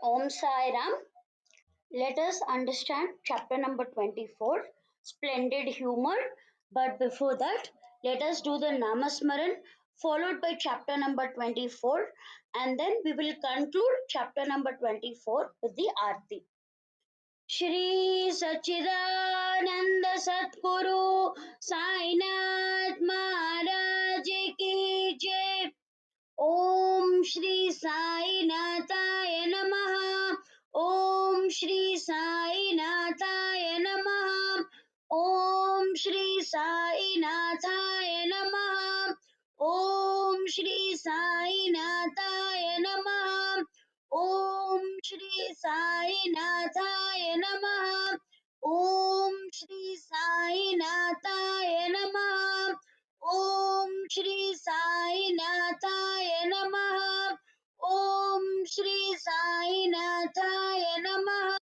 Om Sai Ram. Let us understand chapter number 24, Splendid Humor. But before that, let us do the Namasmaran, followed by chapter number 24, and then we will conclude chapter number 24 with the Aarti. Shri Satchidanand Satguru Sainath Maharaj Ki Jai. ओम श्री साई नाथाय नमः। ओम श्री साई नाथाय नमः। ओम श्री साई नाथाय नमः। ओम श्री साई नाथाय नमः। ओम श्री साई नाथाय नमः। ओम श्री साई नाथाय नमः। ओम श्री साई नाथाय नमः। ओम श्री साई नाथाय नमः।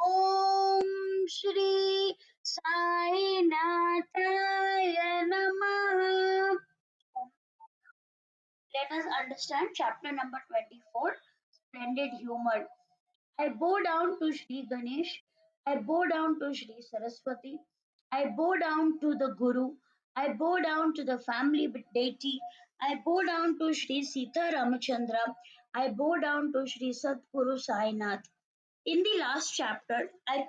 ओम श्री साई नाथाय नमः। Let us understand chapter number 24, Splendid Humor. I bow down to Shri Ganesh. I bow down to Shri Saraswati. I bow down to the Guru. I bow down to the family deity. I bow down to Shri Sita Ramachandra. I bow down to Shri Sadguru Sai Nath. In the last chapter, I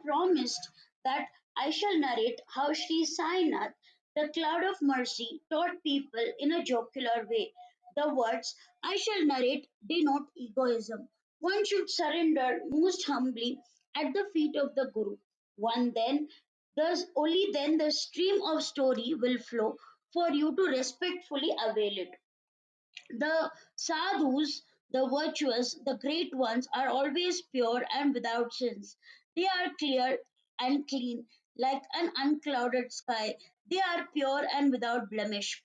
promised that I shall narrate how Sri Sainath, the cloud of mercy, taught people in a jocular way. The words I shall narrate denote egoism. One should surrender most humbly at the feet of the Guru. One then, thus only then the stream of story will flow for you to respectfully avail it. The sadhus, the virtuous, the great ones are always pure and without sins. They are clear and clean, like an unclouded sky. They are pure and without blemish.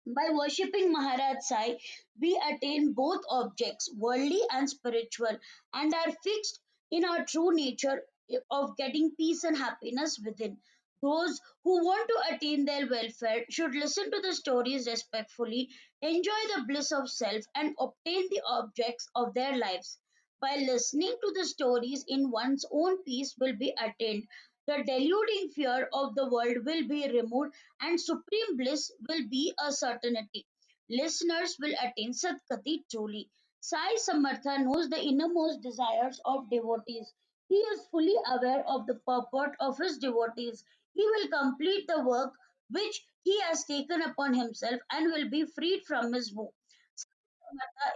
By worshipping Maharaj Sai, we attain both objects, worldly and spiritual, and are fixed in our true nature of getting peace and happiness within. Those who want to attain their welfare should listen to the stories respectfully, enjoy the bliss of self, and obtain the objects of their lives. By listening to the stories in one's own peace will be attained. The deluding fear of the world will be removed and supreme bliss will be a certainty. Listeners will attain Satkati truly. Sai Samartha knows the innermost desires of devotees. He is fully aware of the purport of his devotees. He will complete the work which he has taken upon himself and will be freed from his woe.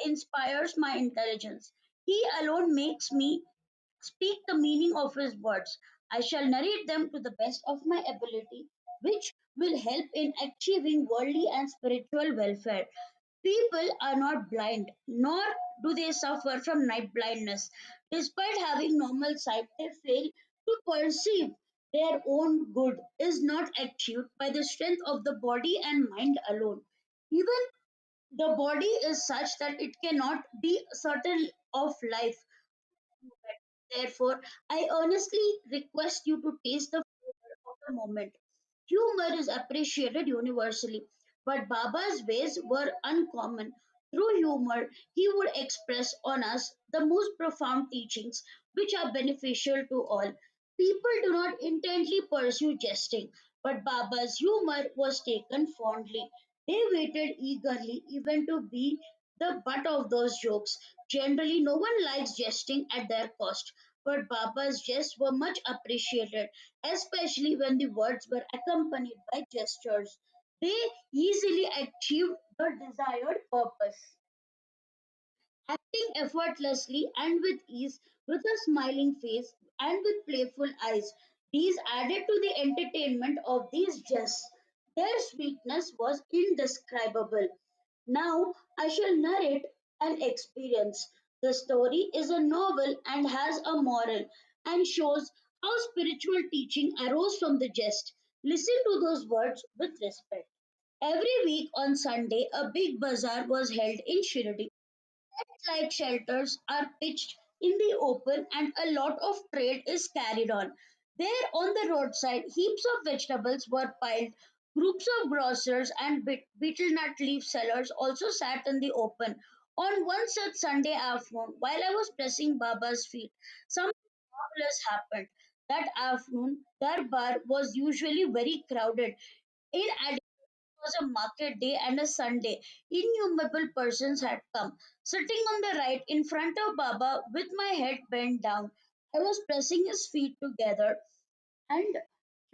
Inspires my intelligence. He alone makes me speak the meaning of his words. I shall narrate them to the best of my ability, which will help in achieving worldly and spiritual welfare. People are not blind, nor do they suffer from night blindness. Despite having normal sight, they fail to perceive their own good is not achieved by the strength of the body and mind alone. Even the body is such that it cannot be certain of life. Therefore, I earnestly request you to taste the flavor of the moment. Humor is appreciated universally, but Baba's ways were uncommon. Through humor, he would express on us the most profound teachings which are beneficial to all. People do not intently pursue jesting, but Baba's humor was taken fondly. They waited eagerly even to be the butt of those jokes. Generally, no one likes jesting at their cost, but Baba's jests were much appreciated, especially when the words were accompanied by gestures. They easily achieved the desired purpose. Acting effortlessly and with ease, with a smiling face and with playful eyes, these added to the entertainment of these jests. Their sweetness was indescribable. Now I shall narrate an experience. The story is a novel and has a moral and shows how spiritual teaching arose from the jest. Listen to those words with respect. Every week on Sunday, a big bazaar was held in Shirdi. Tent-like shelters are pitched in the open and a lot of trade is carried on. There on the roadside, heaps of vegetables were piled. Groups of grocers and betel nut leaf sellers also sat in the open. On one such Sunday afternoon, while I was pressing Baba's feet, something marvelous happened. That afternoon, Darbar was usually very crowded. In addition, it was a market day and a Sunday. Innumerable persons had come. Sitting on the right in front of Baba with my head bent down, I was pressing his feet together and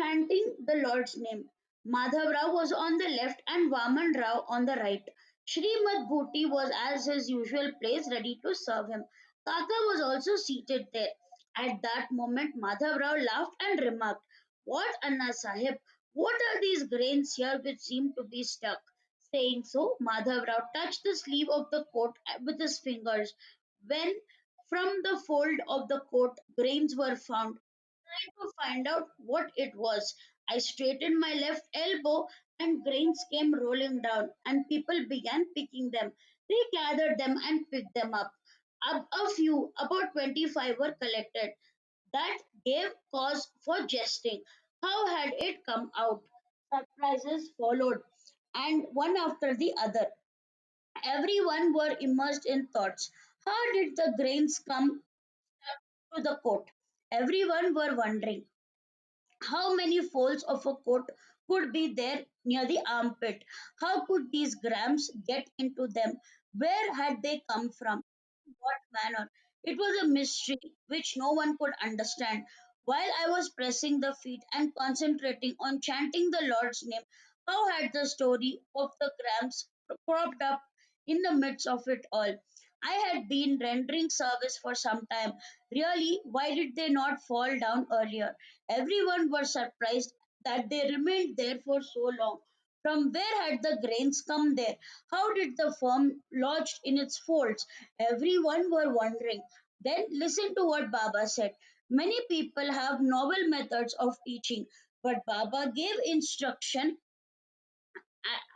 chanting the Lord's name. Madhav Rao was on the left and Vaman Rao on the right. Srimad Bhuti was as his usual place ready to serve him. Kaka was also seated there. At that moment, Madhav Rao laughed and remarked, "What, Anna Sahib? What are these grains here which seem to be stuck?" Saying so, Madhav Rao touched the sleeve of the coat with his fingers. When from the fold of the coat grains were found, trying to find out what it was. I straightened my left elbow and grains came rolling down and people began picking them. They gathered them and picked them up. A few, about 25 were collected. That gave cause for jesting. How had it come out? Surprises followed, and one after the other. Everyone were immersed in thoughts. How did the grains come to the coat? Everyone were wondering. How many folds of a coat could be there near the armpit? How could these grams get into them? Where had they come from? In what manner? It was a mystery which no one could understand. While I was pressing the feet and concentrating on chanting the Lord's name, how had the story of the grams cropped up in the midst of it all? I had been rendering service for some time. Really, why did they not fall down earlier? Everyone was surprised that they remained there for so long. From where had the grains come there? How did the firm lodged in its folds? Everyone were wondering. Then listen to what Baba said. Many people have novel methods of teaching, but Baba gave instruction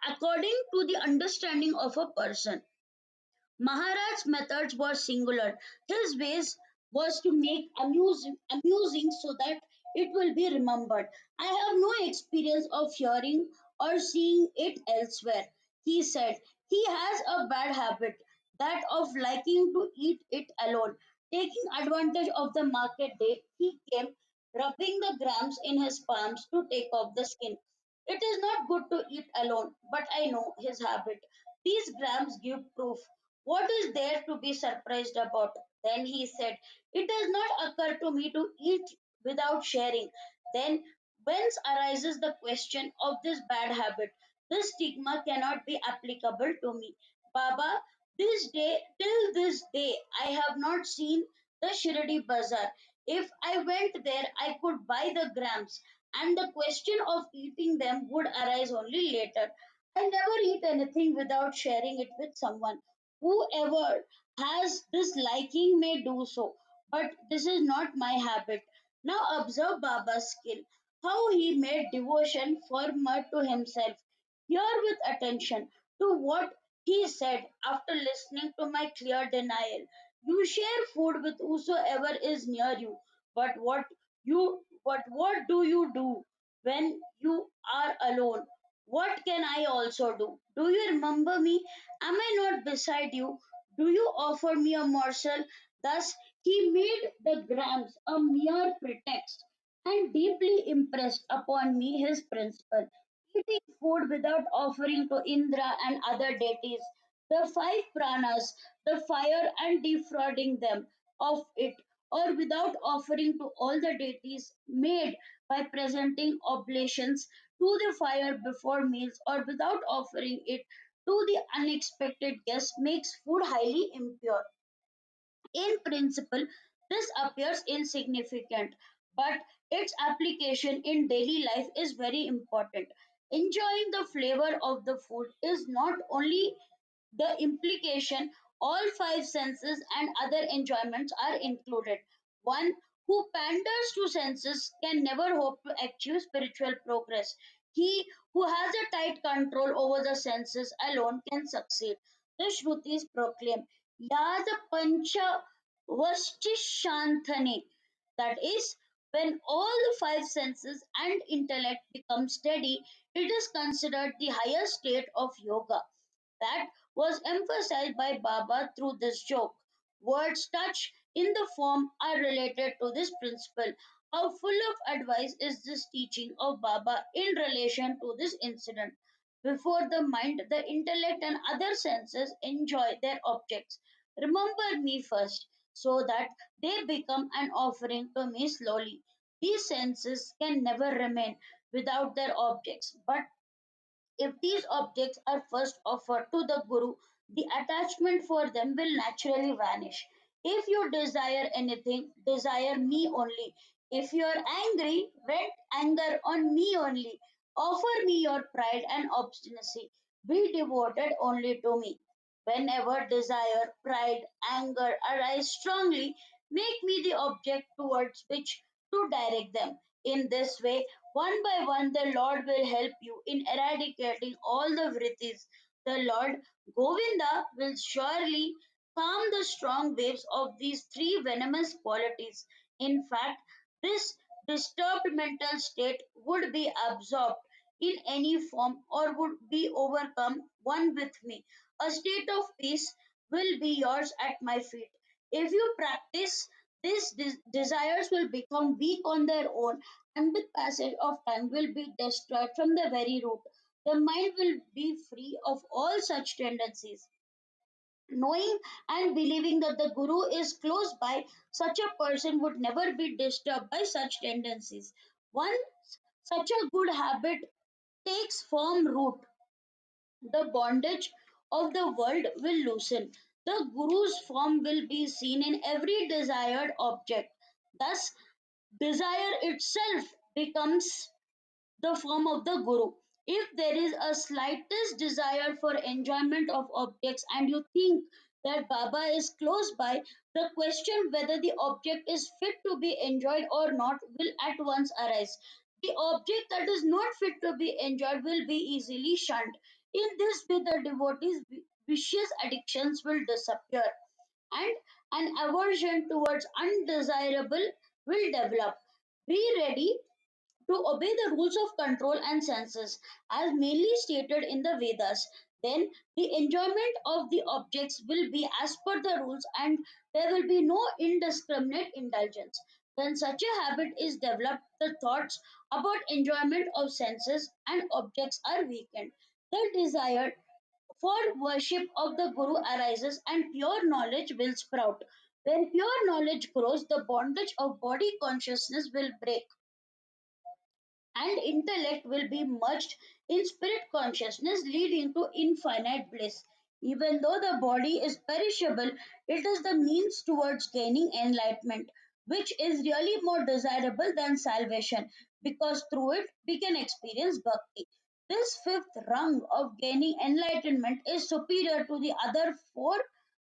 according to the understanding of a person. Maharaj's methods were singular. His ways was to make amusing so that it will be remembered. I have no experience of hearing or seeing it elsewhere. He said he has a bad habit, that of liking to eat it alone. Taking advantage of the market day, he came rubbing the grams in his palms to take off the skin. It is not good to eat alone, but I know his habit. These grams give proof. What is there to be surprised about? Then he said, "It does not occur to me to eat without sharing." Then whence arises the question of this bad habit? This stigma cannot be applicable to me. Baba, till this day, I have not seen the Shirdi bazaar. If I went there, I could buy the grams, and the question of eating them would arise only later. I never eat anything without sharing it with someone. Whoever has this liking may do so, but this is not my habit. Now observe Baba's skill, how he made devotion firmer to himself. Hear with attention to what he said after listening to my clear denial. You share food with whosoever is near you, but what do you do when you are alone? What can I also do? Do you remember me? Am I not beside you? Do you offer me a morsel? Thus, he made the grams a mere pretext and deeply impressed upon me his principle. Eating food without offering to Indra and other deities, the five pranas, the fire, and defrauding them of it, or without offering to all the deities made by presenting oblations to the fire before meals, or without offering it to the unexpected guest, makes food highly impure. In principle, this appears insignificant, but its application in daily life is very important. Enjoying the flavor of the food is not only the implication, all five senses and other enjoyments are included. One who panders to senses can never hope to achieve spiritual progress. He who has a tight control over the senses alone can succeed. The Shrutis proclaim Yada Pancha Vastishanthane. That is, when all the five senses and intellect become steady, it is considered the highest state of yoga. That was emphasized by Baba through this joke. Words touch in the form are related to this principle. How full of advice is this teaching of Baba in relation to this incident? Before the mind, the intellect, and other senses enjoy their objects. Remember me first, so that they become an offering to me slowly. These senses can never remain without their objects, but if these objects are first offered to the Guru, the attachment for them will naturally vanish. If you desire anything, desire me only. If you are angry, vent anger on me only. Offer me your pride and obstinacy. Be devoted only to me. Whenever desire, pride, anger arise strongly, make me the object towards which to direct them. In this way, one by one, the Lord will help you in eradicating all the vrittis. The Lord Govinda will surely calm the strong waves of these three venomous qualities. In fact, this disturbed mental state would be absorbed in any form or would be overcome one with me. A state of peace will be yours at my feet. If you practice these desires will become weak on their own and with passage of time will be destroyed from the very root. The mind will be free of all such tendencies. Knowing and believing that the Guru is close by, such a person would never be disturbed by such tendencies. Once such a good habit takes firm root, the bondage of the world will loosen. The Guru's form will be seen in every desired object. Thus, desire itself becomes the form of the Guru. If there is a slightest desire for enjoyment of objects and you think that Baba is close by, the question whether the object is fit to be enjoyed or not will at once arise. The object that is not fit to be enjoyed will be easily shunned. In this way, the devotee's vicious addictions will disappear and an aversion towards undesirable will develop. Be ready to obey the rules of control and senses as mainly stated in the Vedas. Then the enjoyment of the objects will be as per the rules and there will be no indiscriminate indulgence. When such a habit is developed, the thoughts about enjoyment of senses and objects are weakened. The desire for worship of the Guru arises and pure knowledge will sprout. When pure knowledge grows, the bondage of body consciousness will break and intellect will be merged in spirit consciousness, leading to infinite bliss. Even though the body is perishable, it is the means towards gaining enlightenment, which is really more desirable than salvation, because through it we can experience bhakti. This fifth rung of gaining enlightenment is superior to the other four: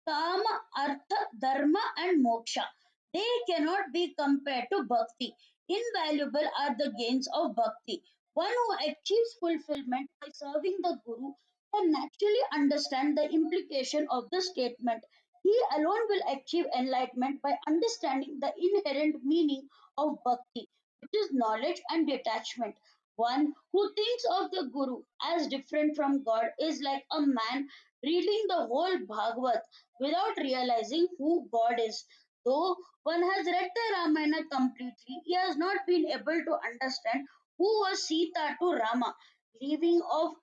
Kama, Artha, Dharma, and Moksha. They cannot be compared to Bhakti. Invaluable are the gains of Bhakti. One who achieves fulfillment by serving the Guru can naturally understand the implication of the statement. He alone will achieve enlightenment by understanding the inherent meaning of Bhakti, which is knowledge and detachment. One who thinks of the Guru as different from God is like a man reading the whole Bhagavad without realizing who God is. Though one has read the Ramayana completely, he has not been able to understand who was Sita to Rama. Leaving off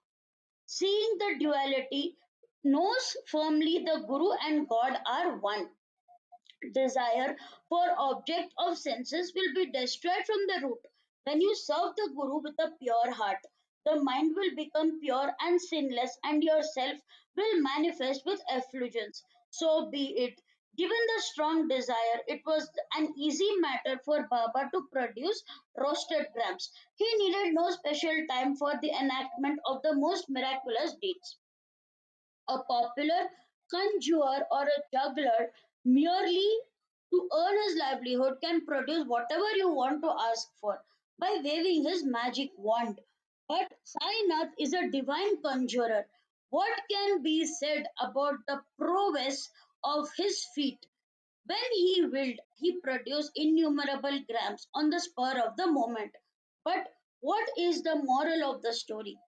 seeing the duality, knows firmly the Guru and God are one. Desire for object of senses will be destroyed from the root. When you serve the Guru with a pure heart, the mind will become pure and sinless, and yourself will manifest with effulgence. So be it. Given the strong desire, it was an easy matter for Baba to produce roasted grams. He needed no special time for the enactment of the most miraculous deeds. A popular conjurer or a juggler merely to earn his livelihood can produce whatever you want to ask for by waving his magic wand. But Sainath is a divine conjurer. What can be said about the prowess of his feat? When he willed, he produced innumerable grams on the spur of the moment. But what is the moral of the story?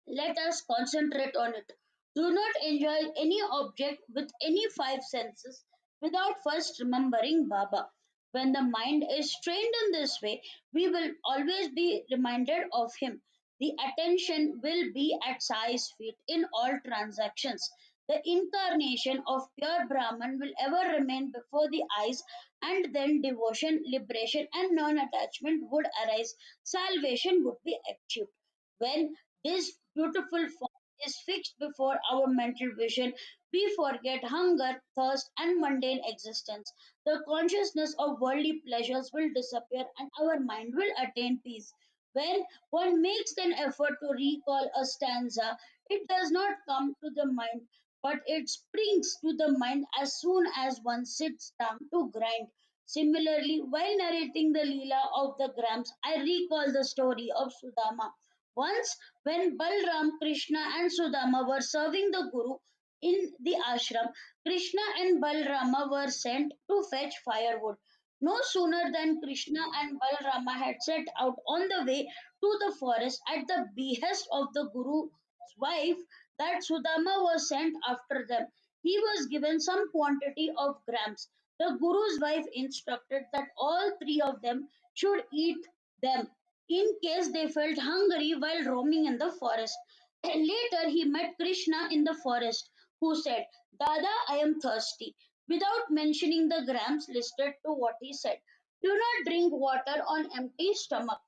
Let us concentrate on it. Do not enjoy any object with any five senses without first remembering Baba. When the mind is trained in this way, we will always be reminded of him. The attention will be at Sai's feet in all transactions. The incarnation of pure Brahman will ever remain before the eyes, and then devotion, liberation, and non attachment would arise. Salvation would be achieved. When this beautiful form is fixed before our mental vision, we forget hunger, thirst, and mundane existence. The consciousness of worldly pleasures will disappear and our mind will attain peace. When one makes an effort to recall a stanza, it does not come to the mind, but it springs to the mind as soon as one sits down to grind. Similarly, while narrating the Leela of the Grams, I recall the story of Sudama. Once, when Balram, Krishna, and Sudama were serving the Guru in the ashram, Krishna and Balrama were sent to fetch firewood. No sooner than Krishna and Balrama had set out on the way to the forest at the behest of the Guru's wife, that Sudama was sent after them. He was given some quantity of grams. The Guru's wife instructed that all three of them should eat them in case they felt hungry while roaming in the forest. Later, he met Krishna in the forest, who said, Dada, I am thirsty, without mentioning the grams listed to what he said. Do not drink water on empty stomach,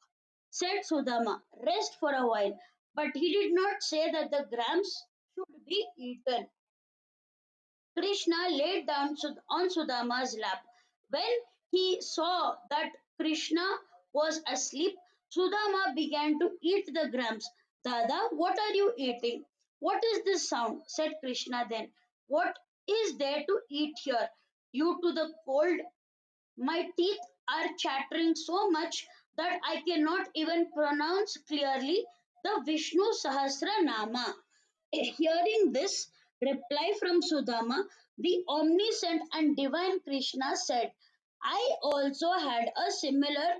said Sudama. Rest for a while. But he did not say that the grams should be eaten. Krishna laid down on Sudama's lap. When he saw that Krishna was asleep, Sudama began to eat the grams. Dada, what are you eating? What is this sound? Said Krishna then. What is there to eat here? Due to the cold, my teeth are chattering so much that I cannot even pronounce clearly the Vishnu Sahasra Nama. Hearing this reply from Sudama, the omniscient and divine Krishna said, I also had a similar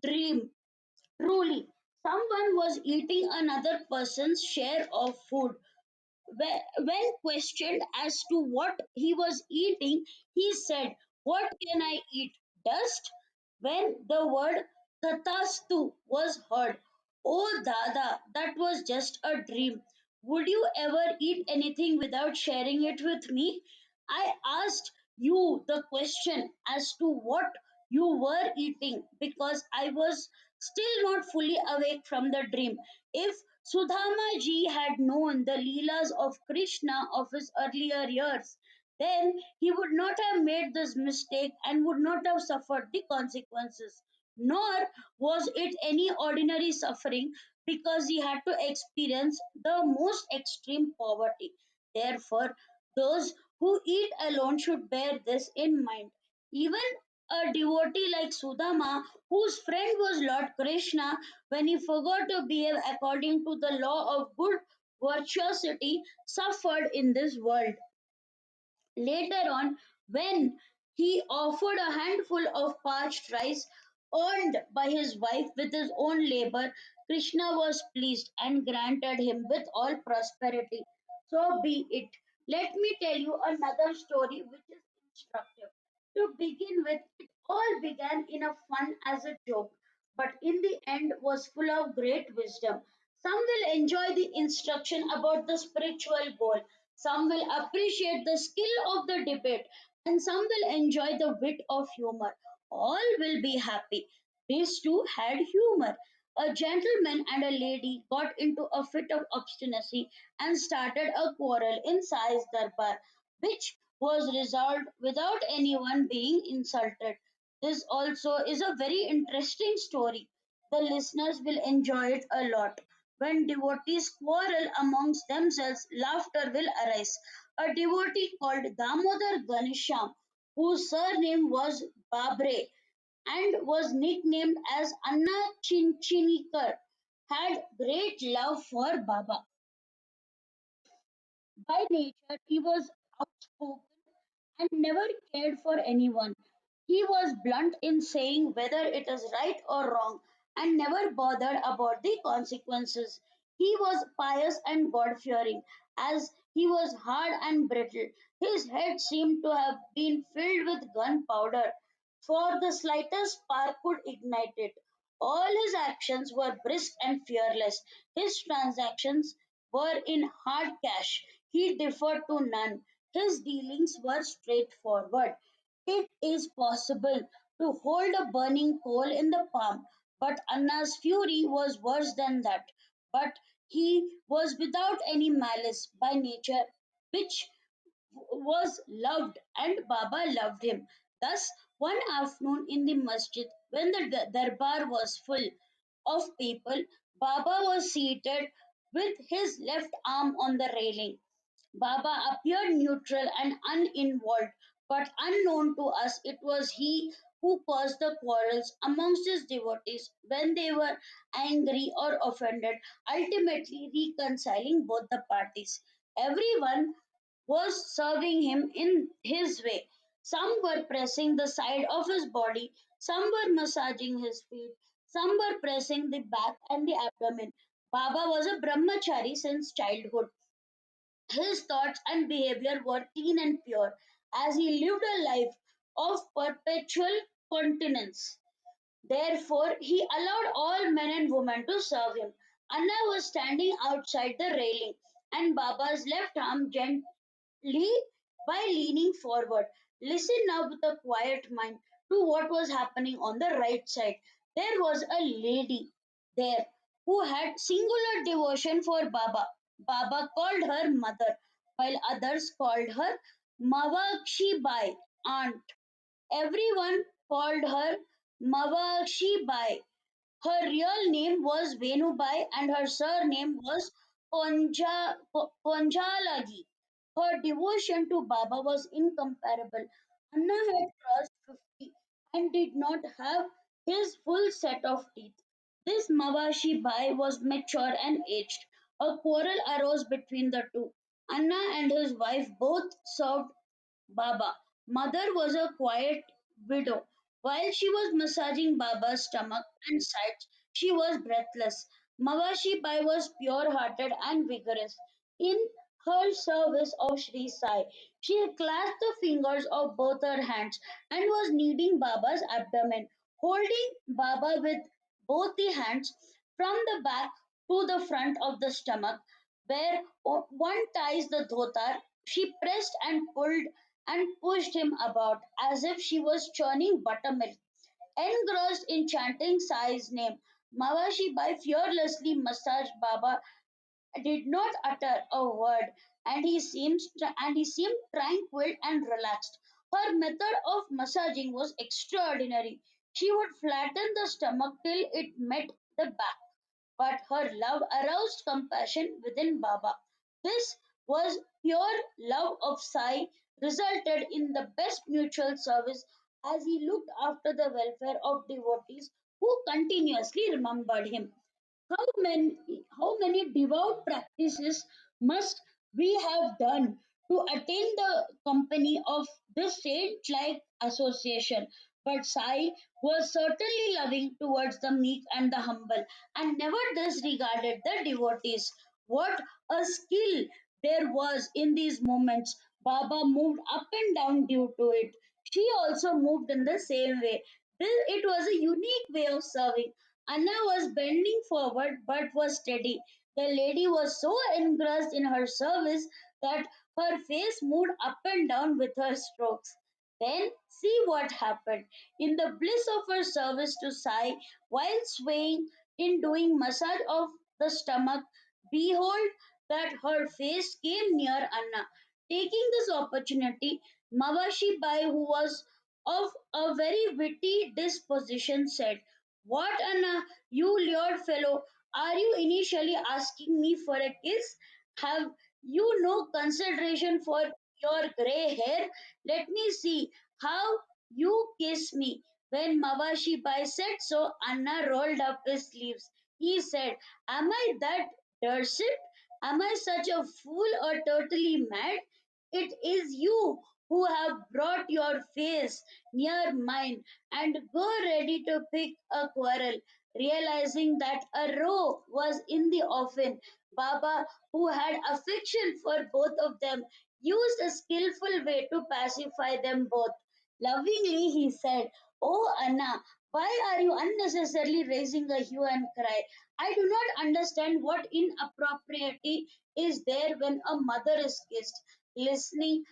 dream. Truly, someone was eating another person's share of food. When questioned as to what he was eating, he said, What can I eat? Dust? When the word Tathastu was heard, Oh Dada, that was just a dream. Would you ever eat anything without sharing it with me? I asked you the question as to what you were eating because I was still not fully awake from the dream. If Sudama ji had known the Leelas of Krishna of his earlier years, then he would not have made this mistake and would not have suffered the consequences. Nor was it any ordinary suffering because he had to experience the most extreme poverty. Therefore, those who eat alone should bear this in mind. Even a devotee like Sudama, whose friend was Lord Krishna, when he forgot to behave according to the law of good virtuosity, suffered in this world. Later on, when he offered a handful of parched rice earned by his wife with his own labor, Krishna was pleased and granted him with all prosperity. So be it. Let me tell you another story which is instructive. To begin with, it all began in a fun as a joke, but in the end was full of great wisdom. Some will enjoy the instruction about the spiritual goal, some will appreciate the skill of the debate, and some will enjoy the wit of humor. All will be happy. These two had humor. A gentleman and a lady got into a fit of obstinacy and started a quarrel in Sai's darbar, which was resolved without anyone being insulted. This also is a very interesting story. The listeners will enjoy it a lot. When devotees quarrel amongst themselves, laughter will arise. A devotee called Damodar Ganesham, whose surname was Babre and was nicknamed as Anna Chinchinikar, had great love for Baba. By nature, he was outspoken and never cared for anyone. He was blunt in saying whether it is right or wrong and never bothered about the consequences. He was pious and God fearing, as He was hard and brittle. His head seemed to have been filled with gunpowder, for the slightest spark could ignite it. All his actions were brisk and fearless. His transactions were in hard cash. He deferred to none. His dealings were straightforward. It is possible to hold a burning coal in the palm, but Anna's fury was worse than that. But he was without any malice by nature, which was loved, and Baba loved him. Thus, one afternoon in the masjid, when the darbar was full of people, Baba was seated with his left arm on the railing. Baba appeared neutral and uninvolved, but unknown to us, it was he who caused the quarrels amongst his devotees when they were angry or offended, ultimately reconciling both the parties. Everyone was serving him in his way. Some were pressing the side of his body, some were massaging his feet, some were pressing the back and the abdomen. Baba was a brahmachari since childhood. His thoughts and behavior were clean and pure, as he lived a life of perpetual continence. Therefore, he allowed all men and women to serve him. Anna was standing outside the railing, and Baba's left arm gently by leaning forward. Listen now with a quiet mind to what was happening on the right side. There was a lady there who had singular devotion for Baba. Baba called her mother, while others called her Mavakshi Bai, aunt. Everyone called her Mavakshi Bai. Her real name was Venubai and her surname was Konjalagi. Her devotion to Baba was incomparable. Anna had crossed 50 and did not have his full set of teeth. This Mavashi Bai was mature and aged. A quarrel arose between the two. Anna and his wife both served Baba. Mother was a quiet widow. While she was massaging Baba's stomach and sides, she was breathless. Mavashi Bai was pure hearted and vigorous. In her service of Shri Sai, she clasped the fingers of both her hands and was kneading Baba's abdomen, holding Baba with both the hands from the back to the front of the stomach, where one ties the dhotar. She pressed and pulled and pushed him about as if she was churning buttermilk. Engrossed in chanting Sai's name, Mavashi Bai fearlessly massaged Baba, did not utter a word, and he seemed tranquil and relaxed. Her method of massaging was extraordinary. She would flatten the stomach till it met the back, but her love aroused compassion within Baba. This was pure love of Sai, resulted in the best mutual service as he looked after the welfare of devotees who continuously remembered him. How many devout practices must we have done to attain the company of this saint like association? But Sai was certainly loving towards the meek and the humble and never disregarded the devotees. What a skill there was in these moments! Baba moved up and down due to it. She also moved in the same way. It was a unique way of serving. Anna was bending forward but was steady. The lady was so engrossed in her service that her face moved up and down with her strokes. Then see what happened. In the bliss of her service to Sai, while swaying in doing massage of the stomach, behold that her face came near Anna. Taking this opportunity, Mavashi Bai, who was of a very witty disposition, said, "What, Anna, you lured fellow, are you initially asking me for a kiss? Have you no consideration for your grey hair? Let me see how you kiss me." When Mavashi Bai said so, Anna rolled up his sleeves. He said, "Am I that Darshan? Am I such a fool or totally mad? It is you who have brought your face near mine, and go ready to pick a quarrel. Realizing that a row was in the offing, Baba, who had affection for both of them, used a skillful way to pacify them both. Lovingly, he said, "Oh, Anna, why are you unnecessarily raising a hue and cry? I do not understand what inappropriate is there when a mother is kissed." Listening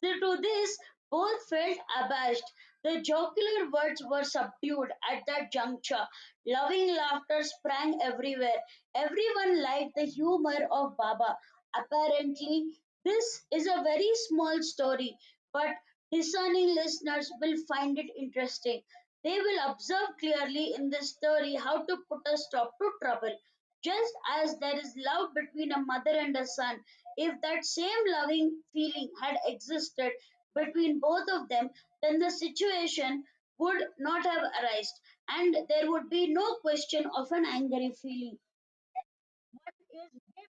to this, both felt abashed. The jocular words were subdued at that juncture. Loving laughter sprang everywhere. Everyone liked the humor of Baba. Apparently, this is a very small story, but discerning listeners will find it interesting. They will observe clearly in this story how to put a stop to trouble. Just as there is love between a mother and a son, if that same loving feeling had existed between both of them, then the situation would not have arisen and there would be no question of an angry feeling. One is gift,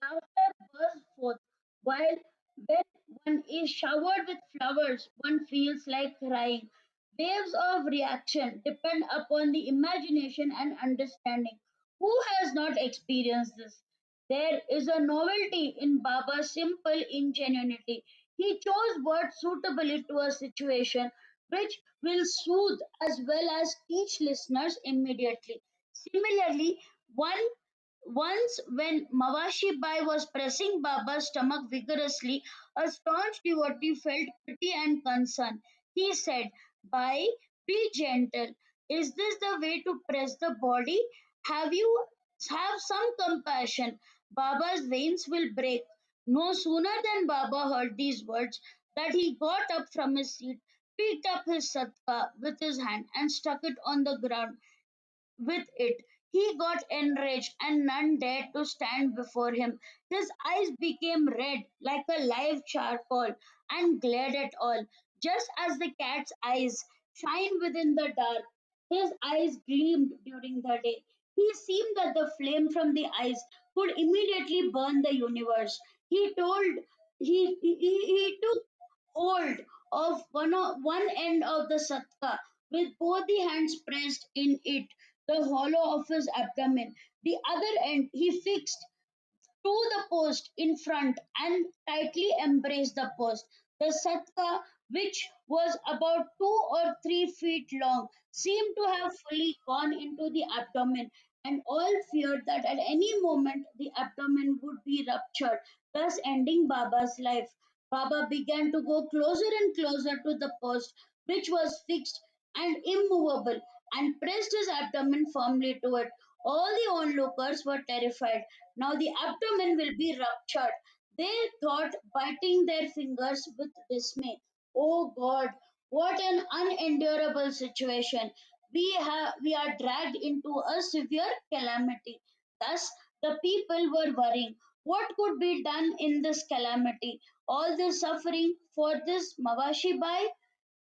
laughter bursts forth, while when one is showered with flowers, one feels like crying. Waves of reaction depend upon the imagination and understanding. Who has not experienced this? There is a novelty in Baba's simple ingenuity. He chose words suitably to a situation which will soothe as well as teach listeners immediately. Similarly, one once, when Mawashi Bai was pressing Baba's stomach vigorously, a staunch devotee felt pity and concern. He said, "Bai, be gentle. Is this the way to press the body? Have some compassion? Baba's veins will break." No sooner than Baba heard these words that he got up from his seat, picked up his satka with his hand, and struck it on the ground with it. He got enraged, and none dared to stand before him. His eyes became red like a live charcoal and glared at all, just as the cat's eyes shine within the dark. His eyes gleamed during the day. He seemed that the flame from the eyes could immediately burn the universe. He told he took hold of one end of the satka with both the hands pressed in it, the hollow of his abdomen. The other end he fixed to the post in front and tightly embraced the post. The satka, which was about 2 or 3 feet long, seemed to have fully gone into the abdomen, and all feared that at any moment the abdomen would be ruptured, thus ending Baba's life. Baba began to go closer and closer to the post, which was fixed and immovable, and pressed his abdomen firmly to it. All the onlookers were terrified. Now the abdomen will be ruptured. They thought, biting their fingers with dismay. Oh God, what an unendurable situation. We are dragged into a severe calamity. Thus the people were worrying. What could be done in this calamity? All this suffering for this Mawashi Bai?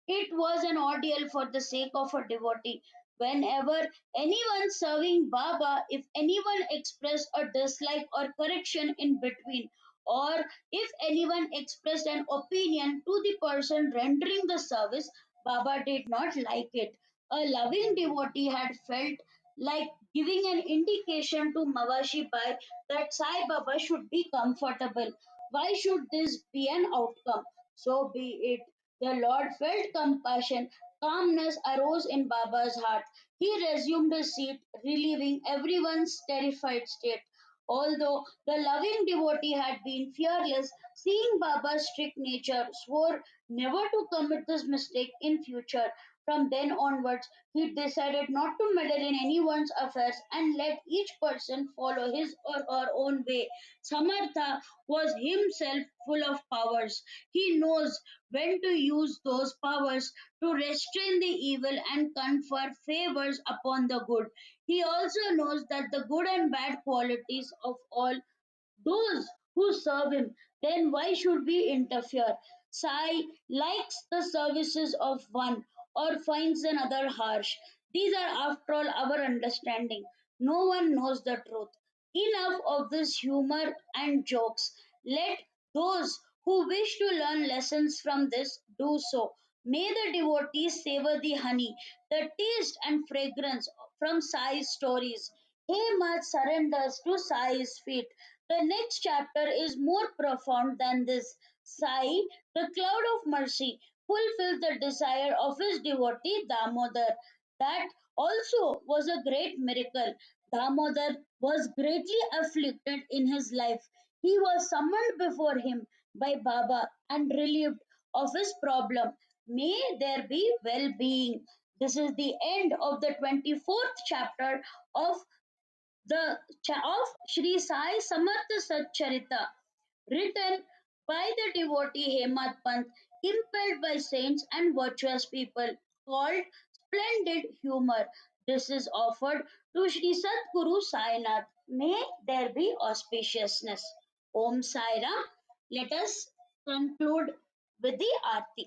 It was an ordeal for the sake of a devotee. Whenever anyone serving Baba, if anyone expressed a dislike or correction in between, or if anyone expressed an opinion to the person rendering the service, Baba did not like it. A loving devotee had felt like giving an indication to Mawashi Bai that Sai Baba should be comfortable. Why should this be an outcome? So be it. The Lord felt compassion. Calmness arose in Baba's heart. He resumed his seat, relieving everyone's terrified state. Although the loving devotee had been fearless, seeing Baba's strict nature, swore never to commit this mistake in future. From then onwards, he decided not to meddle in anyone's affairs and let each person follow his or her own way. Samartha was himself full of powers. He knows when to use those powers to restrain the evil and confer favors upon the good. He also knows that the good and bad qualities of all those who serve him, then why should we interfere? Sai likes the services of one or finds another harsh. These are, after all, our understanding. No one knows the truth. Enough of this humor and jokes. Let those who wish to learn lessons from this, do so. May the devotees savor the honey, the taste and fragrance from Sai's stories. Hemad surrenders to Sai's feet. The next chapter is more profound than this. Sai, the cloud of mercy, fulfills the desire of his devotee Damodar. That also was a great miracle. Damodar was greatly afflicted in his life. He was summoned before him by Baba and relieved of his problem. May there be well being. This is the end of the 24th chapter of of Shri Sai Samartha Satcharithra, written by the devotee Hemad Pant, impelled by saints and virtuous people, called Splendid Humor. This is offered to Shri Satguru Sainath. May there be auspiciousness. Om Sai Ram. Let us conclude with the Aarti.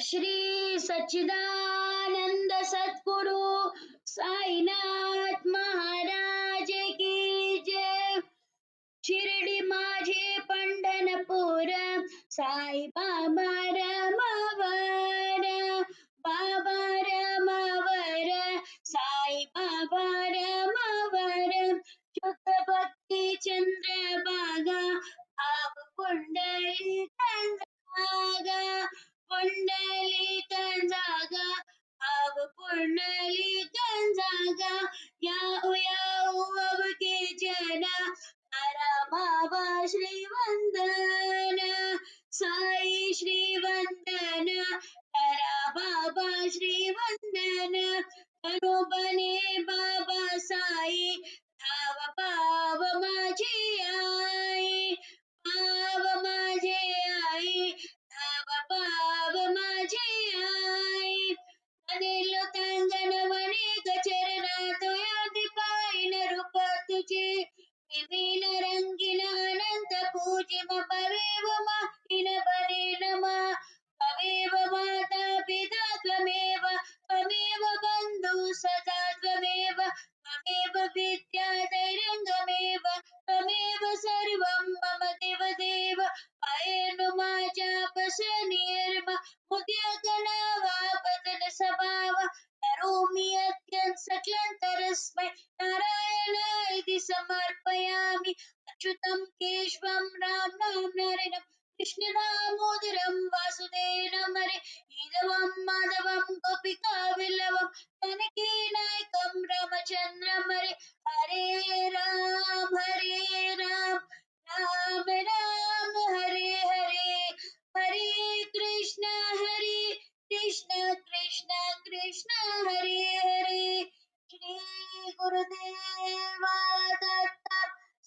Shri सच्चिदानंद सतगुरु साईनाथ महाराज की जय. शिर्डी माझे पंढरपूर, साई बाबा रमावर, बाबा रमावर, साई बाबा रमावर. शुद्ध भक्ती चंद्रभागा, भाव कुंडली जागा, कुंडली जागा, भाव कुंडली जागा. याऊ याऊ अब के जना, बाबा श्रीवंदन, साई श्रीवंदन, बाबा श्रीवंदन. तनो बने बाबा साई, धाव पाव माझे आई, पाव माझे आई, धाव पाव माझे आई. अनिल तंगन वने गचरना तोया दीपायन रूप तुझे, विभिन्न रंगीन अनंत पूजिम भवेव माहिन बने नमः. त्वमेव माता पिता त्वमेव, त्वमेव बन्धु सखा त्वमेव, त्वमेव विद्या दैरङ्गमेव, त्वमेव सर्वं मम देवदेव. पायेनु माझ्या पसनीर्म, मुद्यकनावापतन स्वभाव, करोमि यत्किञ्च सकलन्तरस्मै नारायण इति समर्पयामि. अच्युतं केशवं राम नाम नरेणं, कृष्ण दामोदरं वासुदेवं हरे, ईदवं माधवं गोपिका विल्लवं, जानकी नायकं रामचन्द्रं हरे. हरे राम राम राम हरे हरे, हरे कृष्ण कृष्ण कृष्ण हरे हरे. श्री गुरुदेव दत्त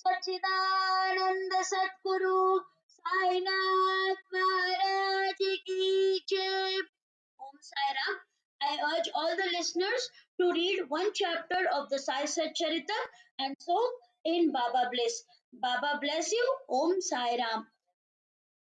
सच्चिदानंद सद्गुरु साईनाथ महाराज की जय. Om Sai Ram. I urge all the listeners to read one chapter of the Sai Satcharithra and soak in Baba bliss. Baba bless you. Om Sai Ram.